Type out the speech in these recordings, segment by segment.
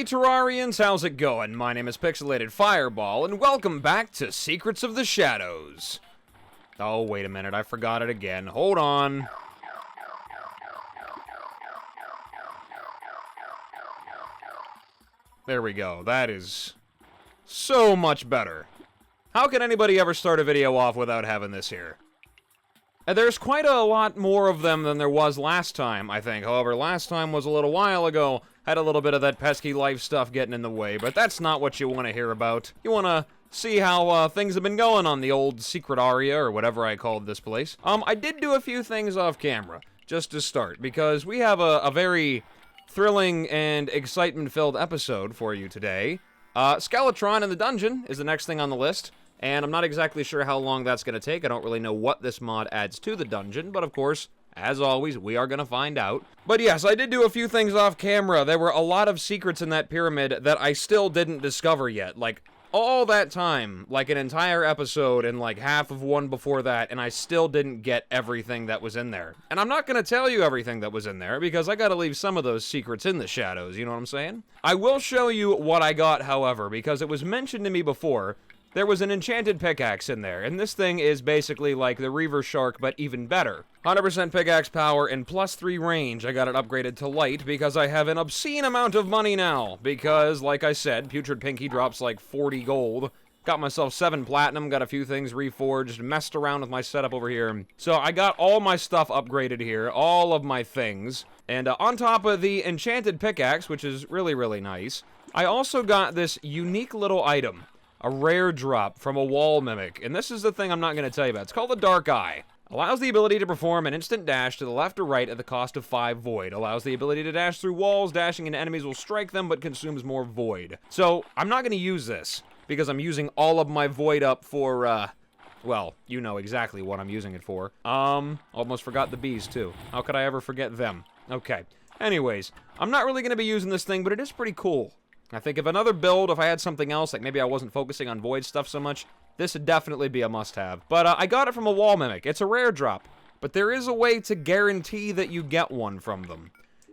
Hey Terrarians, how's it going? My name is Pixelated Fireball, and welcome back to Secrets of the Shadows. Oh, wait a minute, I forgot it again. Hold on. There we go. That is so much better. How can anybody ever start a video off without having this here? And there's quite a lot more of them than there was last time, I think. However, last time was a little while ago. Had a little bit of that pesky life stuff getting in the way, but that's not what you want to hear about. You want to see how things have been going on the old secret aria, or whatever I called this place. I did do a few things off camera, just to start, because we have a very thrilling and excitement-filled episode for you today. Skeletron in the dungeon is the next thing on the list. And I'm not exactly sure how long that's going to take. I don't really know what this mod adds to the dungeon, but of course, as always, we are going to find out. But yes, I did do a few things off camera. There were a lot of secrets in that pyramid that I still didn't discover yet. Like, all that time, like an entire episode and like half of one before that, and I still didn't get everything that was in there. And I'm not going to tell you everything that was in there, because I got to leave some of those secrets in the shadows, you know what I'm saying? I will show you what I got, however, because it was mentioned to me before. There was an Enchanted Pickaxe in there, and this thing is basically like the Reaver Shark, but even better. 100% pickaxe power and +3 range. I got it upgraded to light because I have an obscene amount of money now. Because, like I said, Putrid Pinky drops like 40 gold. Got myself 7 platinum, got a few things reforged, messed around with my setup over here. So I got all my stuff upgraded here, all of my things. And on top of the Enchanted Pickaxe, which is really, really nice, I also got this unique little item. A rare drop from a wall mimic, and this is the thing I'm not going to tell you about. It's called the Dark Eye. Allows the ability to perform an instant dash to the left or right at the cost of 5 void. Allows the ability to dash through walls, dashing into enemies will strike them, but consumes more void. So, I'm not going to use this, because I'm using all of my void up for, well, you know exactly what I'm using it for. Almost forgot the bees, too. How could I ever forget them? Okay. Anyways, I'm not really going to be using this thing, but it is pretty cool. I think if another build, if I had something else, like maybe I wasn't focusing on void stuff so much, this would definitely be a must-have. But I got it from a wall mimic. It's a rare drop, but there is a way to guarantee that you get one from them.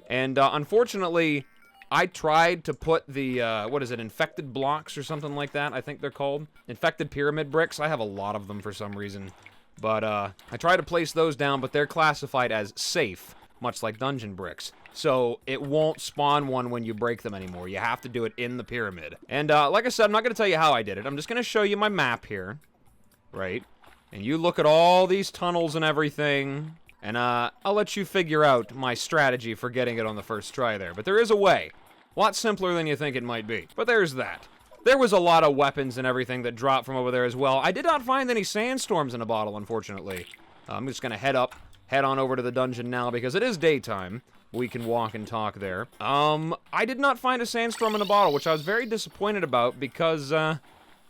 And unfortunately, I tried to put the, what is it, infected blocks or something like that, I think they're called. Infected pyramid bricks. I have a lot of them for some reason. But I tried to place those down, but they're classified as safe, much like dungeon bricks. So it won't spawn one when you break them anymore. You have to do it in the pyramid. And like I said, I'm not going to tell you how I did it. I'm just going to show you my map here. Right? And you look at all these tunnels and everything. And I'll let you figure out my strategy for getting it on the first try there. But there is a way. A lot simpler than you think it might be. But there's that. There was a lot of weapons and everything that dropped from over there as well. I did not find any sandstorms in a bottle, unfortunately. I'm just going to head on over to the dungeon now because it is daytime. We can walk and talk there. I did not find a sandstorm in a bottle, which I was very disappointed about because, I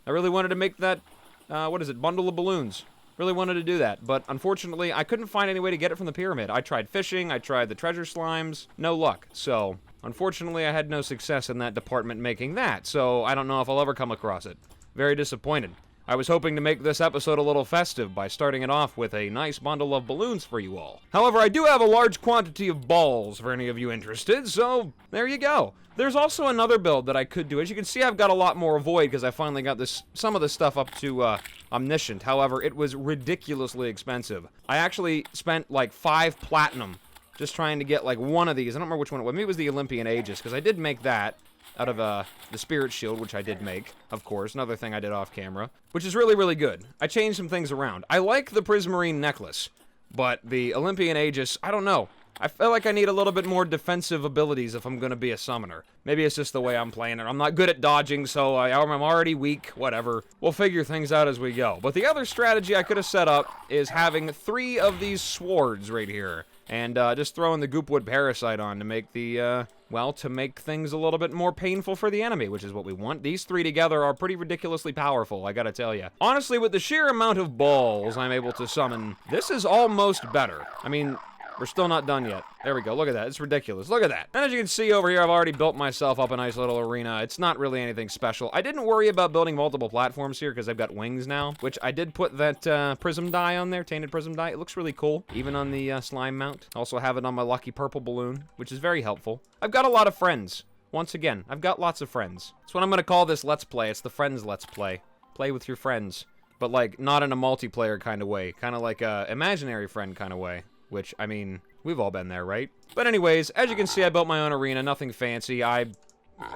really wanted to make that, what is it, bundle of balloons. Really wanted to do that, but unfortunately, I couldn't find any way to get it from the pyramid. I tried fishing, I tried the treasure slimes, no luck. So, unfortunately, I had no success in that department making that, so I don't know if I'll ever come across it. Very disappointed. I was hoping to make this episode a little festive by starting it off with a nice bundle of balloons for you all. However, I do have a large quantity of balls for any of you interested, so there you go. There's also another build that I could do. As you can see, I've got a lot more void because I finally got some of this stuff up to Omniscient. However, it was ridiculously expensive. I actually spent like 5 platinum just trying to get like one of these. I don't remember which one it was. Maybe it was the Olympian Aegis because I did make that. Out of the Spirit Shield, which I did make, of course. Another thing I did off camera, which is really, really good. I changed some things around. I like the Prismarine necklace, but the Olympian Aegis, I don't know. I feel like I need a little bit more defensive abilities if I'm going to be a summoner. Maybe it's just the way I'm playing it. I'm not good at dodging, so I'm already weak, whatever. We'll figure things out as we go. But the other strategy I could have set up is having 3 of these swords right here. And just throwing the Goopwood Parasite on to make the, well, to make things a little bit more painful for the enemy, which is what we want. These 3 together are pretty ridiculously powerful, I gotta tell you. Honestly, with the sheer amount of balls I'm able to summon, this is almost better. I mean, we're still not done yet. There we go, look at that, it's ridiculous, look at that. And as you can see over here, I've already built myself up a nice little arena. It's not really anything special. I didn't worry about building multiple platforms here because I've got wings now, which I did put that prism dye on there, tainted prism dye. It looks really cool, even on the slime mount. Also have it on my lucky purple balloon, which is very helpful. I've got a lot of friends. Once again, I've got lots of friends. That's what I'm gonna call this Let's Play. It's the Friends Let's Play. Play with your friends. But, like, not in a multiplayer kind of way. Kind of like a imaginary friend kind of way. Which, I mean, we've all been there, right? But anyways, as you can see, I built my own arena. Nothing fancy. I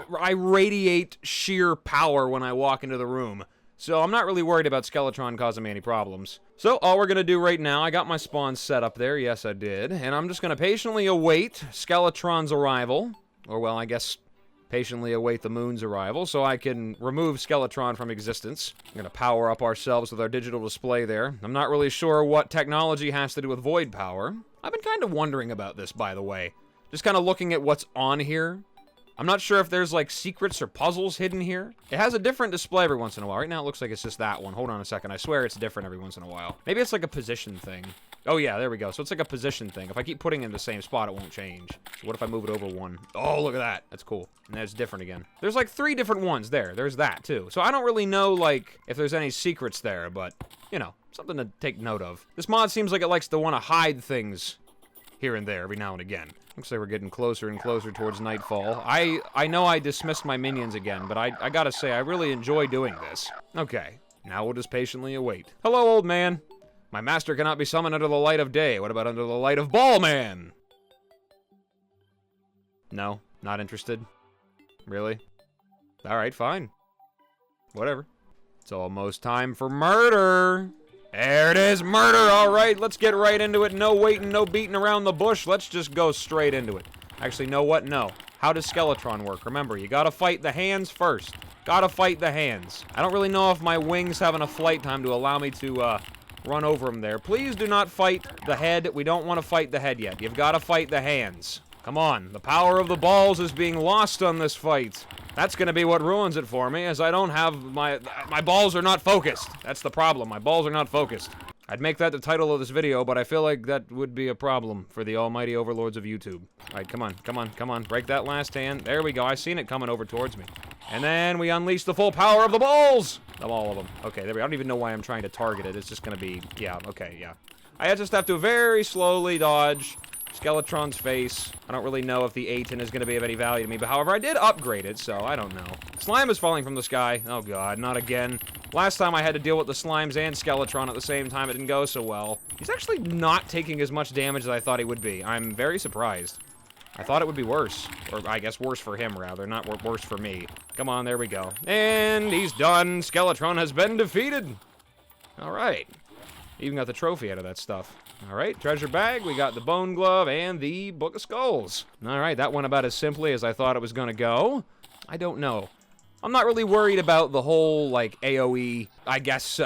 radiate sheer power when I walk into the room. So I'm not really worried about Skeletron causing me any problems. So all we're going to do right now, I got my spawn set up there. Yes, I did. And I'm just going to patiently await Skeletron's arrival. Or, well, I guess patiently await the moon's arrival so I can remove Skeletron from existence. We're going to power up ourselves with our digital display there. I'm not really sure what technology has to do with void power. I've been kind of wondering about this, by the way. Just kind of looking at what's on here. I'm not sure if there's, like, secrets or puzzles hidden here. It has a different display every once in a while. Right now it looks like it's just that one. Hold on a second. I swear it's different every once in a while. Maybe it's like a position thing. Oh, yeah, there we go. So it's like a position thing. If I keep putting it in the same spot, it won't change. So what if I move it over one? Oh, look at that. That's cool. And that's different again. There's, like, 3 different ones there. There's that, too. So I don't really know, like, if there's any secrets there, but, you know, something to take note of. This mod seems like it likes to want to hide things here and there every now and again. Looks like we're getting closer and closer towards nightfall. I know I dismissed my minions again, but I gotta say, I really enjoy doing this. Okay, now we'll just patiently await. Hello, old man. My master cannot be summoned under the light of day. What about under the light of Ball Man? No, not interested. Really? Alright, fine. Whatever. It's almost time for murder. There it is, murder, alright, let's get right into it. No waiting, no beating around the bush, let's just go straight into it. Actually, know what? No. How does Skeletron work? Remember, you gotta fight the hands first. Gotta fight the hands. I don't really know if my wings have enough flight time to allow me to, run over them there. Please do not fight the head. We don't want to fight the head yet. You've gotta fight the hands. Come on, the power of the balls is being lost on this fight. That's gonna be what ruins it for me, as I don't have my balls are not focused. That's the problem, my balls are not focused. I'd make that the title of this video, but I feel like that would be a problem for the almighty overlords of YouTube. Alright, come on, come on, come on, break that last hand. There we go, I seen it coming over towards me. And then we unleash the full power of the balls! Of all of them. Okay, there we go, I don't even know why I'm trying to target it, it's just gonna be, yeah, okay, yeah. I just have to very slowly dodge Skeletron's face. I don't really know if the Aten is going to be of any value to me, but however, I did upgrade it, so I don't know. Slime is falling from the sky. Oh god, not again. Last time I had to deal with the slimes and Skeletron at the same time, it didn't go so well. He's actually not taking as much damage as I thought he would be. I'm very surprised. I thought it would be worse. Or, I guess worse for him, rather, not worse for me. Come on, there we go. And he's done. Skeletron has been defeated. Alright. Even got the trophy out of that stuff. Alright, treasure bag, we got the bone glove, and the book of skulls. Alright, that went about as simply as I thought it was gonna go. I don't know. I'm not really worried about the whole, like, AoE, I guess,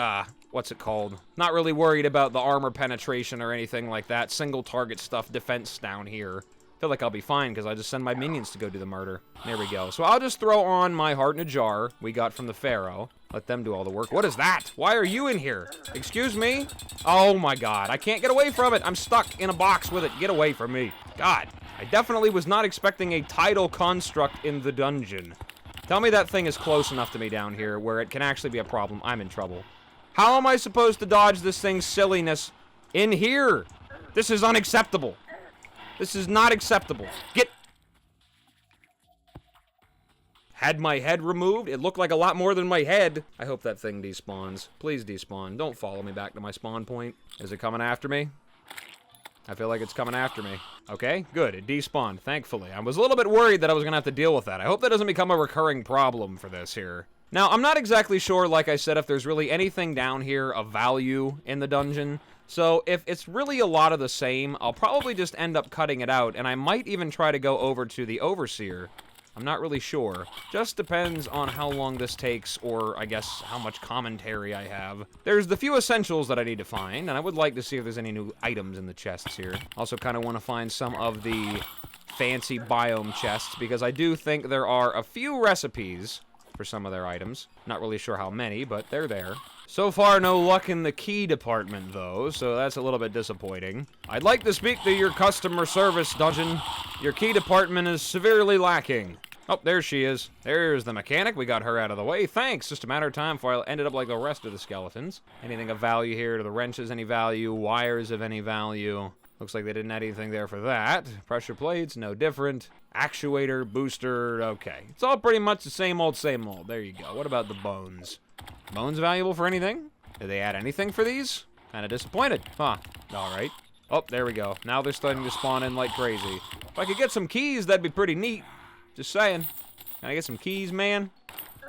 what's it called? Not really worried about the armor penetration or anything like that. Single target stuff, defense down here. Feel like I'll be fine, because I just send my minions to go do the murder. There we go. So I'll just throw on my heart in a jar we got from the Pharaoh. Let them do all the work. What is that? Why are you in here? Excuse me? Oh my god, I can't get away from it. I'm stuck in a box with it. Get away from me. God, I definitely was not expecting a tidal construct in the dungeon. Tell me that thing is close enough to me down here where it can actually be a problem. I'm in trouble. How am I supposed to dodge this thing's silliness in here? This is unacceptable. This is not acceptable. Get... Had my head removed? It looked like a lot more than my head. I hope that thing despawns. Please despawn. Don't follow me back to my spawn point. Is it coming after me? I feel like it's coming after me. Okay, good. It despawned, thankfully. I was a little bit worried that I was going to have to deal with that. I hope that doesn't become a recurring problem for this here. Now, I'm not exactly sure, like I said, if there's really anything down here of value in the dungeon. So, if it's really a lot of the same, I'll probably just end up cutting it out, and I might even try to go over to the Overseer. I'm not really sure. Just depends on how long this takes, or I guess how much commentary I have. There's the few essentials that I need to find, and I would like to see if there's any new items in the chests here. Also kind of want to find some of the fancy biome chests, because I do think there are a few recipes for some of their items. Not really sure how many, but they're there. So far, no luck in the key department, though, so that's a little bit disappointing. I'd like to speak to your customer service dungeon. Your key department is severely lacking. Oh, there she is. There's the mechanic. We got her out of the way. Thanks. Just a matter of time before I ended up like the rest of the skeletons. Anything of value here? To the wrenches, any value? Wires of any value? Looks like they didn't add anything there for that. Pressure plates, no different. Actuator, booster, okay. It's all pretty much the same old, same old. There you go. What about the bones? Bones valuable for anything? Did they add anything for these? Kind of disappointed. Huh. All right. Oh, there we go. Now they're starting to spawn in like crazy. If I could get some keys, that'd be pretty neat. Just saying. Can I get some keys, man?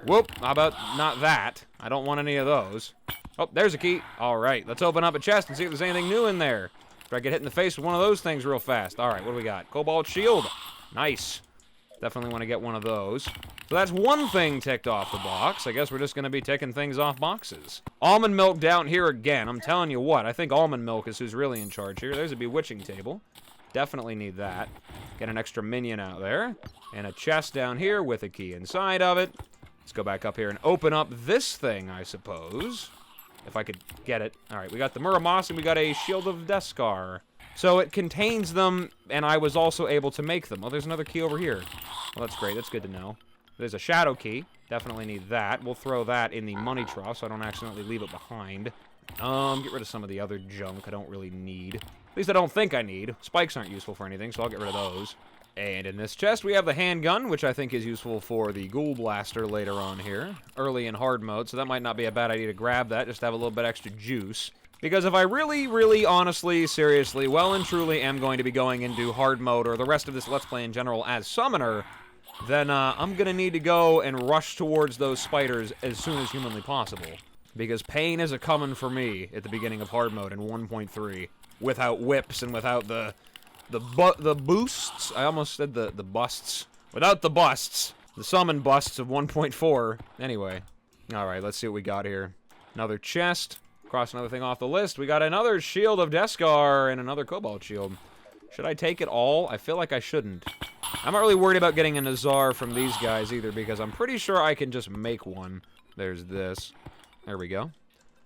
Whoop. How about not that? I don't want any of those. Oh, there's a key. All right. Let's open up a chest and see if there's anything new in there. If I get hit in the face with one of those things real fast. All right, what do we got? Cobalt Shield. Nice. Definitely want to get one of those. So that's one thing ticked off the box. I guess we're just going to be ticking things off boxes. Almond milk down here again. I'm telling you what, I think almond milk is who's really in charge here. There's a bewitching table. Definitely need that. Get an extra minion out there. And a chest down here with a key inside of it. Let's go back up here and open up this thing, I suppose. If I could get it. All right, we got the Muramasa and we got a Shield of Deskar. So it contains them, and I was also able to make them. Oh, there's another key over here. Well, that's great. That's good to know. There's a shadow key. Definitely need that. We'll throw that in the money trough so I don't accidentally leave it behind. Get rid of some of the other junk I don't really need. At least I don't think I need. Spikes aren't useful for anything, so I'll get rid of those. And in this chest, we have the handgun, which I think is useful for the Ghoul Blaster later on here. Early in hard mode, so that might not be a bad idea to grab that, just to have a little bit extra juice. Because if I really, honestly, seriously, well and truly am going to be going into hard mode, or the rest of this Let's Play in general as Summoner, then I'm going to need to go and rush towards those spiders as soon as humanly possible. Because pain is a-coming for me at the beginning of hard mode in 1.3. Without whips and without the boosts. I almost said the busts. Without the busts. The summon busts of 1.4. Anyway. Alright, let's see what we got here. Another chest. Cross another thing off the list. We got another Shield of Deskar and another Cobalt Shield. Should I take it all? I feel like I shouldn't. I'm not really worried about getting a Nazar from these guys either, because I'm pretty sure I can just make one. There's this. There we go.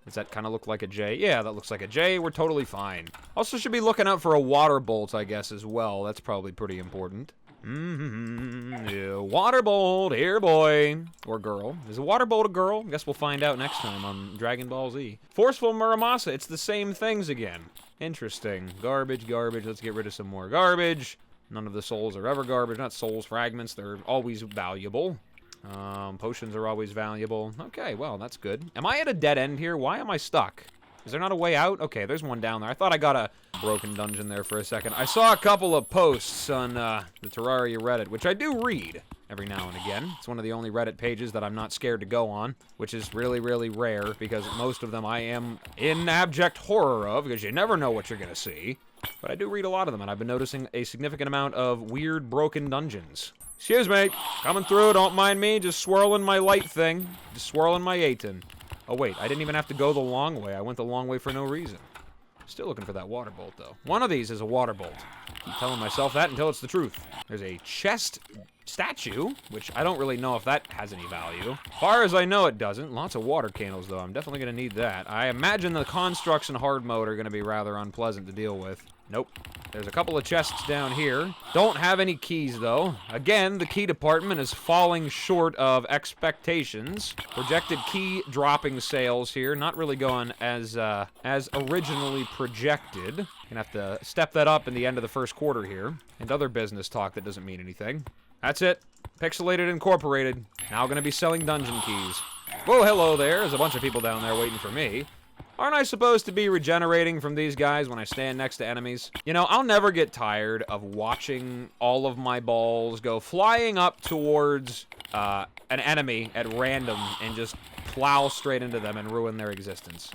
Does that kind of look like a J? Yeah, that looks like a J. We're totally fine. Also should be looking out for a water bolt, I guess, as well. That's probably pretty important. Yeah, water bolt, here, boy. Or girl. Is a water bolt a girl? Guess we'll find out next time on Dragon Ball Z. Forceful Muramasa. It's the same things again. Interesting. Garbage, garbage. Let's get rid of some more garbage. None of the souls are ever garbage. Not souls, fragments. They're always valuable. Potions are always valuable. Okay, well, that's good. Am I at a dead end here? Why am I stuck? Is there not a way out? Okay, there's one down there. I thought I got a broken dungeon there for a second. I saw a couple of posts on the Terraria Reddit, which I do read every now and again. It's one of the only Reddit pages that I'm not scared to go on, which is really rare, because most of them I am in abject horror of, because you never know what you're going to see. But I do read a lot of them, and I've been noticing a significant amount of weird broken dungeons. Excuse me, coming through, don't mind me, just swirling my light thing. Just swirling my Aten. Oh wait, I didn't even have to go the long way. I went the long way for no reason. Still looking for that water bolt, though. One of these is a water bolt. Keep telling myself that until it's the truth. There's a chest statue, which I don't really know if that has any value. As far as I know, it doesn't. Lots of water candles, though. I'm definitely going to need that. I imagine the constructs in hard mode are going to be rather unpleasant to deal with. Nope. There's a couple of chests down here. Don't have any keys, though. Again, the key department is falling short of expectations. Projected key dropping sales here. Not really going as originally projected. Gonna have to step that up in the end of the first quarter here. And other business talk that doesn't mean anything. That's it. Pixelated Incorporated. Now gonna be selling dungeon keys. Whoa, hello there. There's a bunch of people down there waiting for me. Aren't I supposed to be regenerating from these guys when I stand next to enemies? You know, I'll never get tired of watching all of my balls go flying up towards an enemy at random and just plow straight into them and ruin their existence.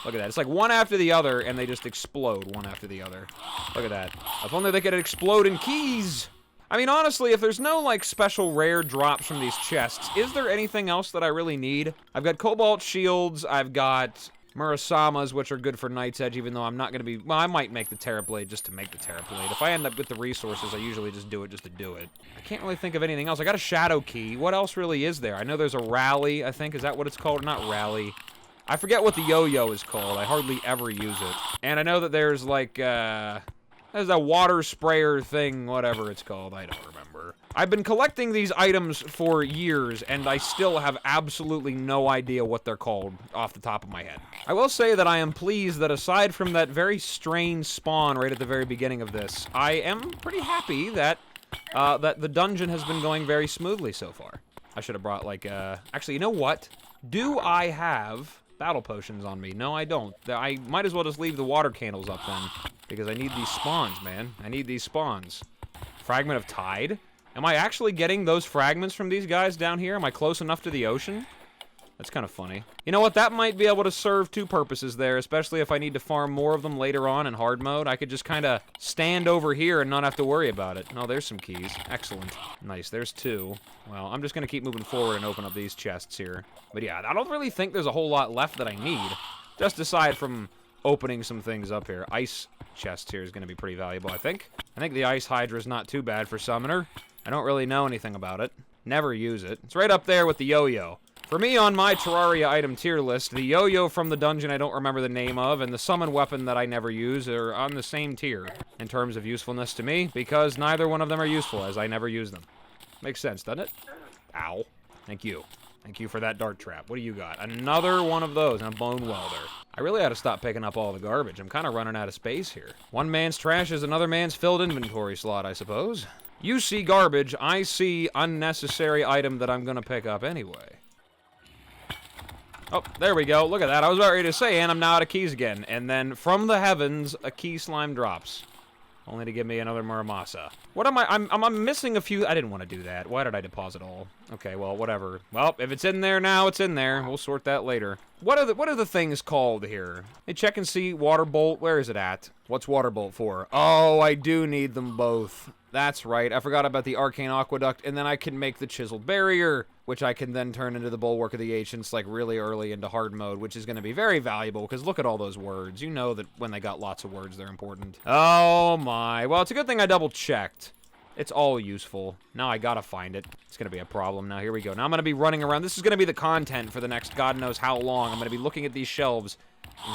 Look at that. It's like one after the other, and they just explode one after the other. Look at that. If only they could explode in keys. I mean, honestly, if there's no, like, special rare drops from these chests, is there anything else that I really need? I've got Cobalt Shields, I've got Murasamas, which are good for Knight's Edge, even though I'm not going to be... Well, I might make the Terrablade just to make the Terrablade. If I end up with the resources, I usually just do it just to do it. I can't really think of anything else. I got a Shadow Key. What else really is there? I know there's a Rally, I think. Is that what it's called? Not Rally. I forget what the yo-yo is called. I hardly ever use it. And I know that there's, like, There's a water sprayer thing, whatever it's called, I don't remember. I've been collecting these items for years, and I still have absolutely no idea what they're called off the top of my head. I will say that I am pleased that aside from that very strange spawn right at the very beginning of this, I am pretty happy that, that the dungeon has been going very smoothly so far. I should have brought, like, actually, you know what? Do I have battle potions on me? No, I don't. I might as well just leave the water candles up then, because I need these spawns, man. I need these spawns. Fragment of Tide? Am I actually getting those fragments from these guys down here? Am I close enough to the ocean? That's kind of funny. You know what? That might be able to serve two purposes there, especially if I need to farm more of them later on in hard mode. I could just kind of stand over here and not have to worry about it. Oh, there's some keys. Excellent. Nice. There's two. Well, I'm just going to keep moving forward and open up these chests here. But yeah, I don't really think there's a whole lot left that I need. Just aside from opening some things up here. Ice chest here is going to be pretty valuable, I think. I think the Ice Hydra is not too bad for Summoner. I don't really know anything about it. Never use it. It's right up there with the yo-yo. For me, on my Terraria item tier list, the yo-yo from the dungeon I don't remember the name of, and the summon weapon that I never use are on the same tier in terms of usefulness to me, because neither one of them are useful, as I never use them. Makes sense, doesn't it? Ow. Thank you. Thank you for that dart trap. What do you got? Another one of those, and a bone welder. I really ought to stop picking up all the garbage. I'm kind of running out of space here. One man's trash is another man's filled inventory slot, I suppose. You see garbage, I see unnecessary item that I'm going to pick up anyway. Oh, there we go. Look at that. I was about ready to say, and I'm now out of keys again. And then, from the heavens, a key slime drops. Only to give me another Muramasa. What am I? I'm missing a few. I didn't want to do that. Why did I deposit all? Okay, well, whatever. Well, if it's in there now, it's in there. We'll sort that later. What are the things called here? Hey, check and see. Water bolt. Where is it at? What's water bolt for? Oh, I do need them both. That's right. I forgot about the Arcane Aqueduct, and then I can make the Chiseled Barrier, which I can then turn into the Bulwark of the Ancients, like, really early into hard mode, which is going to be very valuable, because look at all those words. You know that when they got lots of words, they're important. Oh, my. Well, it's a good thing I double-checked. It's all useful. Now I gotta find it. It's gonna be a problem. Now, here we go. Now I'm gonna be running around. This is gonna be the content for the next God knows how long. I'm gonna be looking at these shelves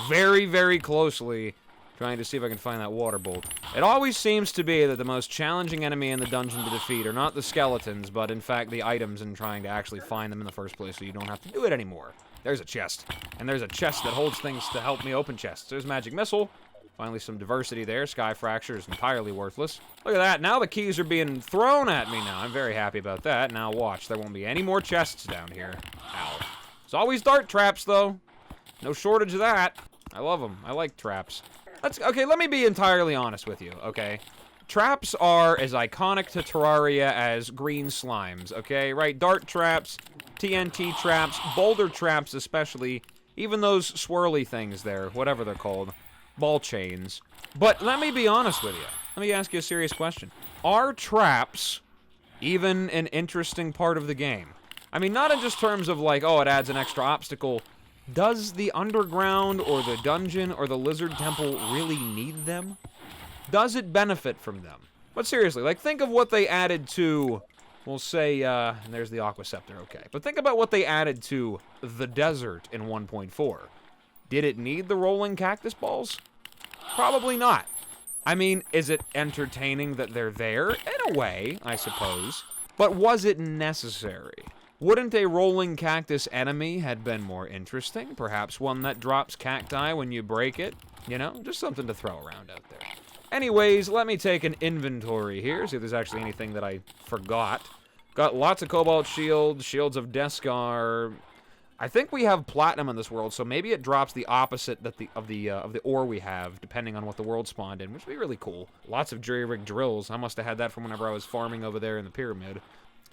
very, very closely, trying to see if I can find that water bolt. It always seems to be that the most challenging enemy in the dungeon to defeat are not the skeletons, but in fact the items and trying to actually find them in the first place so you don't have to do it anymore. There's a chest. And there's a chest that holds things to help me open chests. There's Magic Missile. Finally some diversity there. Sky Fracture is entirely worthless. Look at that. Now the keys are being thrown at me now. I'm very happy about that. Now watch. There won't be any more chests down here. Ow. There's always dart traps, though. No shortage of that. I love them. I like traps. Okay, let me be entirely honest with you, okay? Traps are as iconic to Terraria as green slimes, okay? Right? Dart traps, TNT traps, boulder traps especially, even those swirly things there, whatever they're called. Ball chains. But let me be honest with you. Let me ask you a serious question. Are traps even an interesting part of the game? I mean, not in just terms of like, oh, it adds an extra obstacle. Does the underground or the dungeon or the lizard temple really need them? Does it benefit from them? But seriously, like, think of what they added to, we'll say, and there's the Aqua Scepter, okay. But think about what they added to the desert in 1.4. Did it need the rolling cactus balls? Probably not. I mean, is it entertaining that they're there? In a way, I suppose. But was it necessary? Wouldn't a rolling cactus enemy have been more interesting? Perhaps one that drops cacti when you break it? You know, just something to throw around out there. Anyways, let me take an inventory here, see if there's actually anything that I forgot. Got lots of Cobalt Shield, Shields of Deskar. I think we have platinum in this world, so maybe it drops the opposite of the ore we have, depending on what the world spawned in, which would be really cool. Lots of jury-rig drills. I must have had that from whenever I was farming over there in the pyramid.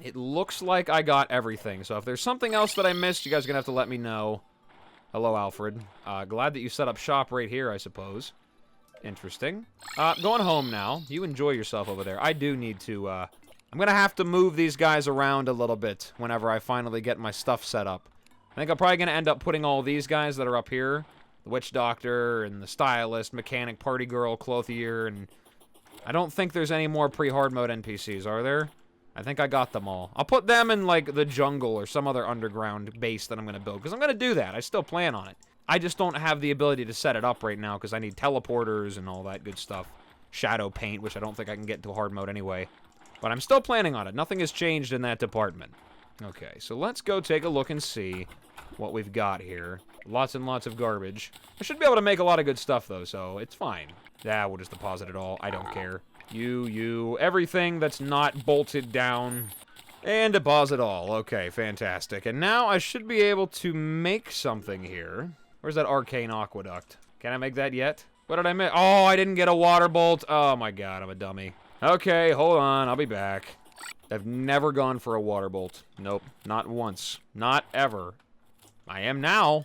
It looks like I got everything, so if there's something else that I missed, you guys are gonna have to let me know. Hello, Alfred. Glad that you set up shop right here, I suppose. Interesting. Going home now. You enjoy yourself over there. I do need to, I'm gonna have to move these guys around a little bit whenever I finally get my stuff set up. I think I'm probably going to end up putting all these guys that are up here. The Witch Doctor, and the Stylist, Mechanic, Party Girl, Clothier, and I don't think there's any more pre-hard mode NPCs, are there? I think I got them all. I'll put them in, like, the jungle or some other underground base that I'm going to build, because I'm going to do that. I still plan on it. I just don't have the ability to set it up right now, because I need teleporters and all that good stuff. shadow paint, which I don't think I can get into hard mode anyway. But I'm still planning on it. Nothing has changed in that department. Okay, so let's go take a look and see what we've got here. Lots and lots of garbage. I should be able to make a lot of good stuff, though, so it's fine. Yeah, we'll just deposit it all. I don't care. Everything that's not bolted down. And deposit all. Okay, fantastic. And now I should be able to make something here. Where's that Arcane Aqueduct? Can I make that yet? What did I make? Oh, I didn't get a water bolt. Oh my god, I'm a dummy. Okay, hold on. I'll be back. I've never gone for a water bolt. Nope, not once. Not ever. I am now.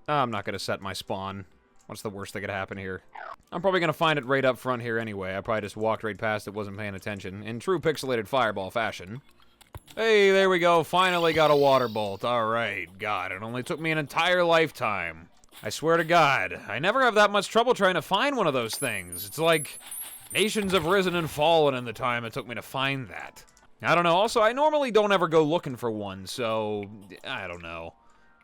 I'm not going to set my spawn. What's the worst that could happen here? I'm probably going to find it right up front here anyway. I probably just walked right past it, wasn't paying attention. In true pixelated fireball fashion. Hey, there we go. Finally got a water bolt. Alright, God, it only took me an entire lifetime. I swear to God, I never have that much trouble trying to find one of those things. It's like nations have risen and fallen in the time it took me to find that. I don't know. Also, I normally don't ever go looking for one, so I don't know.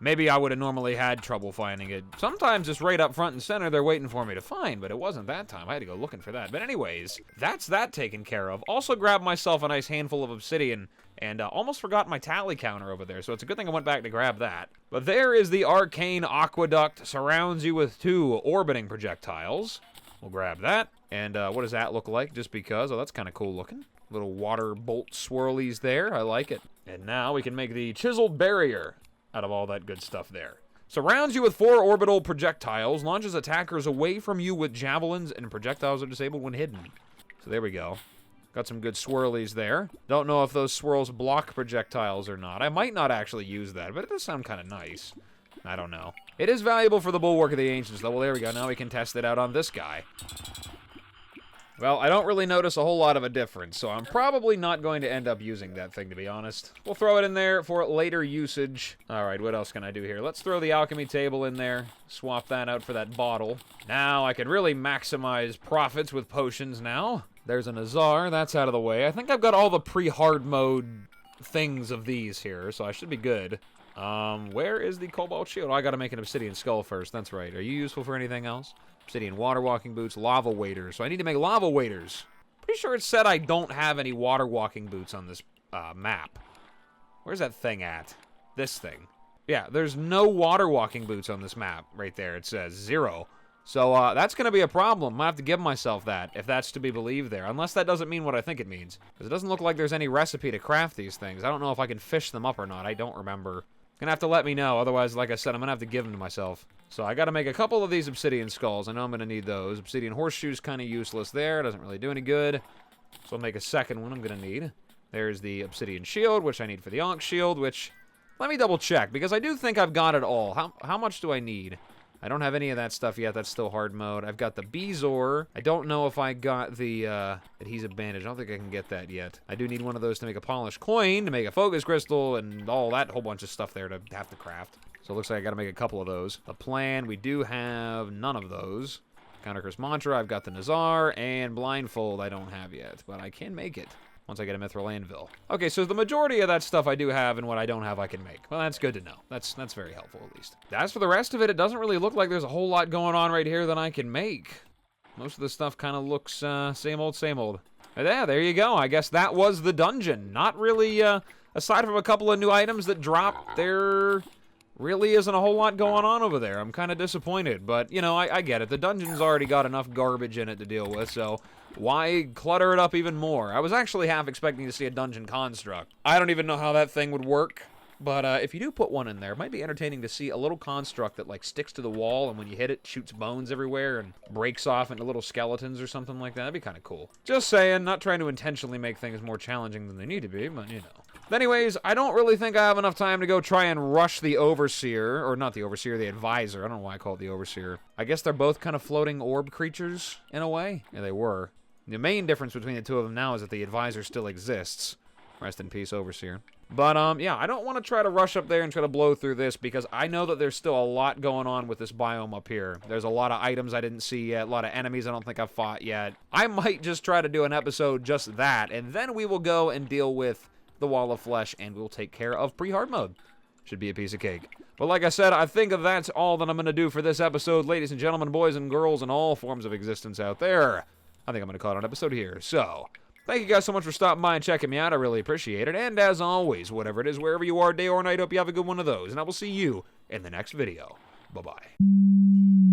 Maybe I would have normally had trouble finding it. Sometimes it's right up front and center they're waiting for me to find, but it wasn't that time. I had to go looking for that. But anyways, that's that taken care of. Also grabbed myself a nice handful of obsidian and almost forgot my tally counter over there, so it's a good thing I went back to grab that. But there is the Arcane Aqueduct. Surrounds you with 2 orbiting projectiles. We'll grab that. And what does that look like? Just because. Oh, that's kind of cool looking. Little water bolt swirlies there. I like it. And now we can make the Chiseled Barrier out of all that good stuff there. Surrounds you with 4 orbital projectiles, launches attackers away from you with javelins, and projectiles are disabled when hidden. So there we go. Got some good swirlies there. Don't know if those swirls block projectiles or not. I might not actually use that, but it does sound kind of nice. I don't know. It is valuable for the Bulwark of the Ancients, though. Well, there we go. Now we can test it out on this guy. Well, I don't really notice a whole lot of a difference, so I'm probably not going to end up using that thing, to be honest. We'll throw it in there for later usage. Alright, what else can I do here? Let's throw the alchemy table in there. Swap that out for that bottle. Now I can really maximize profits with potions now. There's an Azar. That's out of the way. I think I've got all the pre-hard mode things of these here, so I should be good. Where is the Cobalt Shield? Oh, I gotta make an Obsidian Skull first. That's right. Are you useful for anything else? Obsidian water walking boots, lava waders. So I need to make lava waders. Pretty sure it said I don't have any water walking boots on this map. Where's that thing at? This thing. Yeah, there's no water walking boots on this map. Right there, it says 0. So that's going to be a problem. I have to give myself that, if that's to be believed there. Unless that doesn't mean what I think it means. Because it doesn't look like there's any recipe to craft these things. I don't know if I can fish them up or not. I don't remember. Gonna have to let me know, otherwise, like I said, I'm gonna have to give them to myself. So I gotta make a couple of these obsidian skulls. I know I'm gonna need those. Obsidian horseshoe's kind of useless there. Doesn't really do any good. So I'll make a second one I'm gonna need. There's the obsidian shield, which I need for the Ankh shield, which... Let me double check, because I do think I've got it all. How much do I need? I don't have any of that stuff yet. That's still hard mode. I've got the Bezoar. I don't know if I got the adhesive bandage. I don't think I can get that yet. I do need one of those to make a polished coin, to make a focus crystal, and all that whole bunch of stuff there to have to craft. So it looks like I got to make a couple of those. The plan, we do have none of those. Countercurse Mantra, I've got the Nazar, and Blindfold I don't have yet, but I can make it once I get a Mithril Anvil. Okay, so the majority of that stuff I do have, and what I don't have I can make. Well, that's good to know. That's very helpful, at least. As for the rest of it, it doesn't really look like there's a whole lot going on right here that I can make. Most of the stuff kind of looks same old, same old. But yeah, there you go. I guess that was the dungeon. Not really, aside from a couple of new items that dropped, there really isn't a whole lot going on over there. I'm kind of disappointed, but, you know, I get it. The dungeon's already got enough garbage in it to deal with, so... why clutter it up even more? I was actually half expecting to see a dungeon construct. I don't even know how that thing would work, but if you do put one in there, it might be entertaining to see a little construct that, like, sticks to the wall, and when you hit it, shoots bones everywhere and breaks off into little skeletons or something like that. That'd be kind of cool. Just saying, not trying to intentionally make things more challenging than they need to be, but, you know. But anyways, I don't really think I have enough time to go try and rush the Overseer, or not the Overseer, the Advisor. I don't know why I call it the Overseer. I guess they're both kind of floating orb creatures, in a way. Yeah, they were. The main difference between the two of them now is that the Advisor still exists. Rest in peace, Overseer. But, yeah, I don't want to try to rush up there and try to blow through this, because I know that there's still a lot going on with this biome up here. There's a lot of items I didn't see yet, a lot of enemies I don't think I've fought yet. I might just try to do an episode just that, and then we will go and deal with the Wall of Flesh, and we'll take care of pre-hard mode. Should be a piece of cake. But like I said, I think that's all that I'm going to do for this episode, ladies and gentlemen, boys and girls, and all forms of existence out there. I think I'm going to call it an episode here. So, thank you guys so much for stopping by and checking me out. I really appreciate it. And as always, whatever it is, wherever you are, day or night, hope you have a good one of those. And I will see you in the next video. Bye-bye.